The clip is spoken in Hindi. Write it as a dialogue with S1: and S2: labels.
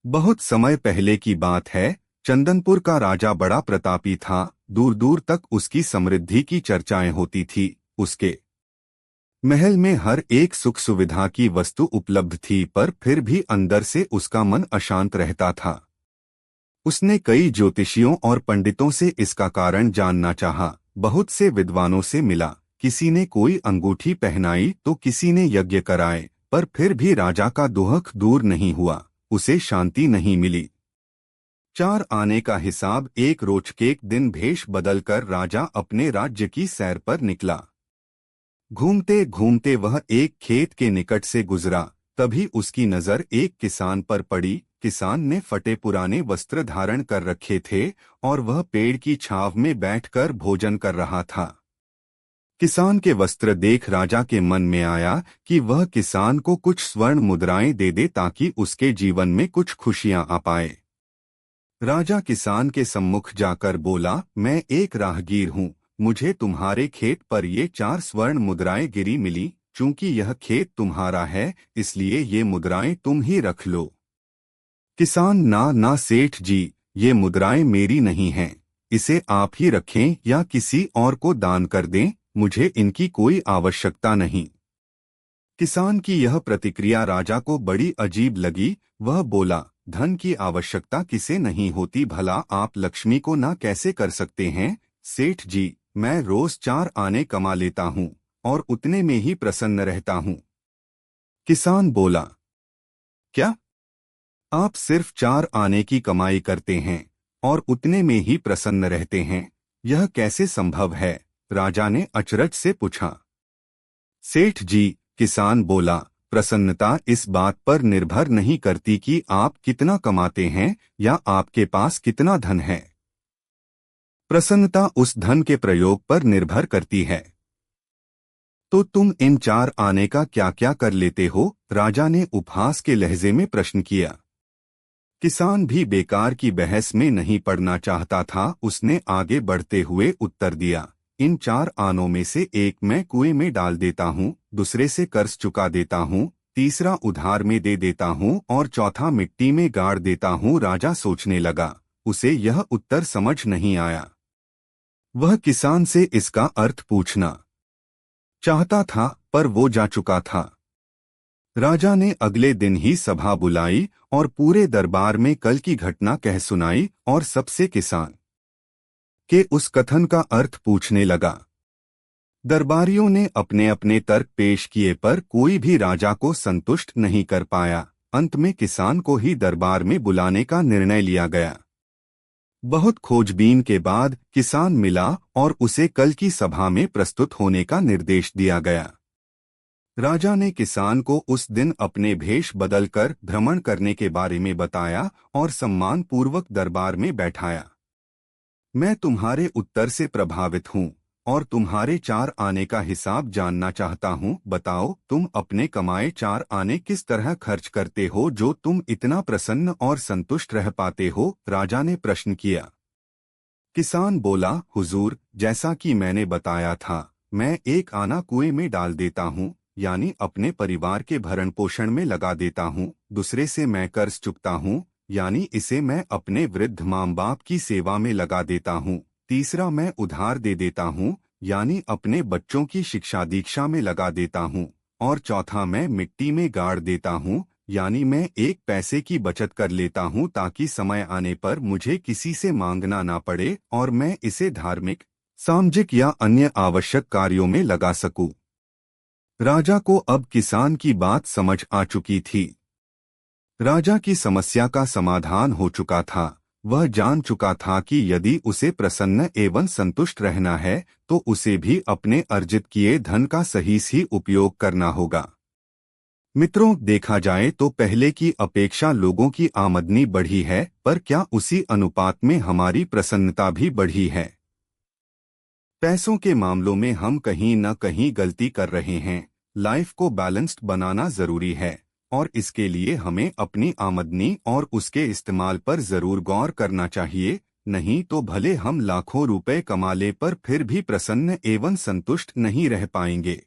S1: बहुत समय पहले की बात है। चंदनपुर का राजा बड़ा प्रतापी था। दूर दूर तक उसकी समृद्धि की चर्चाएं होती थी। उसके महल में हर एक सुख सुविधा की वस्तु उपलब्ध थी, पर फिर भी अंदर से उसका मन अशांत रहता था। उसने कई ज्योतिषियों और पंडितों से इसका कारण जानना चाहा। बहुत से विद्वानों से मिला। किसी ने कोई अंगूठी पहनाई तो किसी ने यज्ञ कराए, पर फिर भी राजा का दुख दूर नहीं हुआ। उसे शांति नहीं मिली। 4 आने का हिसाब। एक रोचकेक दिन भेष बदलकर राजा अपने राज्य की सैर पर निकला। घूमते घूमते वह एक खेत के निकट से गुजरा। तभी उसकी नजर एक किसान पर पड़ी। किसान ने फटे पुराने वस्त्र धारण कर रखे थे और वह पेड़ की छांव में बैठकर भोजन कर रहा था। किसान के वस्त्र देख राजा के मन में आया कि वह किसान को कुछ स्वर्ण मुद्राएं दे दे ताकि उसके जीवन में कुछ खुशियां आ पाए। राजा किसान के सम्मुख जाकर बोला, मैं एक राहगीर हूँ। मुझे तुम्हारे खेत पर ये 4 स्वर्ण मुद्राएं गिरी मिली। चूंकि यह खेत तुम्हारा है, इसलिए ये मुद्राएं तुम ही रख लो। किसान, ना ना सेठ जी, ये मुद्राएं मेरी नहीं हैं। इसे आप ही रखें या किसी और को दान कर दें। मुझे इनकी कोई आवश्यकता नहीं। किसान की यह प्रतिक्रिया राजा को बड़ी अजीब लगी। वह बोला, धन की आवश्यकता किसे नहीं होती, भला आप लक्ष्मी को ना कैसे कर सकते हैं। सेठ जी, मैं रोज 4 आने कमा लेता हूँ और उतने में ही प्रसन्न रहता हूँ। किसान बोला, क्या आप सिर्फ 4 आने की कमाई करते हैं और उतने में ही प्रसन्न रहते हैं? यह कैसे संभव है? राजा ने अचरज से पूछा। सेठ जी, किसान बोला, प्रसन्नता इस बात पर निर्भर नहीं करती कि आप कितना कमाते हैं या आपके पास कितना धन है। प्रसन्नता उस धन के प्रयोग पर निर्भर करती है। तो तुम इन 4 आने का क्या क्या कर लेते हो? राजा ने उपहास के लहजे में प्रश्न किया। किसान भी बेकार की बहस में नहीं पड़ना चाहता था। उसने आगे बढ़ते हुए उत्तर दिया, इन 4 आनों में से एक मैं कुएं में डाल देता हूँ, दूसरे से कर्ज चुका देता हूँ, तीसरा उधार में दे देता हूँ और चौथा मिट्टी में गाड़ देता हूँ। राजा सोचने लगा। उसे यह उत्तर समझ नहीं आया। वह किसान से इसका अर्थ पूछना चाहता था, पर वो जा चुका था। राजा ने अगले दिन ही सभा बुलाई और पूरे दरबार में कल की घटना कह सुनाई और सबसे किसान के उस कथन का अर्थ पूछने लगा। दरबारियों ने अपने अपने तर्क पेश किए, पर कोई भी राजा को संतुष्ट नहीं कर पाया। अंत में किसान को ही दरबार में बुलाने का निर्णय लिया गया। बहुत खोजबीन के बाद किसान मिला और उसे कल की सभा में प्रस्तुत होने का निर्देश दिया गया। राजा ने किसान को उस दिन अपने भेष बदलकर भ्रमण करने के बारे में बताया और सम्मानपूर्वक दरबार में बैठाया। मैं तुम्हारे उत्तर से प्रभावित हूँ और तुम्हारे 4 आने का हिसाब जानना चाहता हूँ। बताओ, तुम अपने कमाए 4 आने किस तरह खर्च करते हो जो तुम इतना प्रसन्न और संतुष्ट रह पाते हो? राजा ने प्रश्न किया। किसान बोला, हुजूर, जैसा कि मैंने बताया था, मैं 1 आना कुएं में डाल देता हूँ, यानी अपने परिवार के भरण पोषण में लगा देता हूँ। दूसरे से मैं कर्ज चुकता हूँ, यानी इसे मैं अपने वृद्ध माँ बाप की सेवा में लगा देता हूँ। तीसरा मैं उधार दे देता हूँ, यानी अपने बच्चों की शिक्षा दीक्षा में लगा देता हूँ। और चौथा मैं मिट्टी में गाड़ देता हूँ, यानी मैं एक पैसे की बचत कर लेता हूँ ताकि समय आने पर मुझे किसी से मांगना ना पड़े और मैं इसे धार्मिक, सामाजिक या अन्य आवश्यक कार्यों में लगा सकूं। राजा को अब किसान की बात समझ आ चुकी थी। राजा की समस्या का समाधान हो चुका था। वह जान चुका था कि यदि उसे प्रसन्न एवं संतुष्ट रहना है तो उसे भी अपने अर्जित किए धन का सही ही उपयोग करना होगा। मित्रों, देखा जाए तो पहले की अपेक्षा लोगों की आमदनी बढ़ी है, पर क्या उसी अनुपात में हमारी प्रसन्नता भी बढ़ी है? पैसों के मामलों में हम कहीं न कहीं गलती कर रहे हैं। लाइफ को बैलेंस्ड बनाना जरूरी है और इसके लिए हमें अपनी आमदनी और उसके इस्तेमाल पर जरूर गौर करना चाहिए। नहीं तो भले हम लाखों रुपए कमा लें, पर फिर भी प्रसन्न एवं संतुष्ट नहीं रह पाएंगे।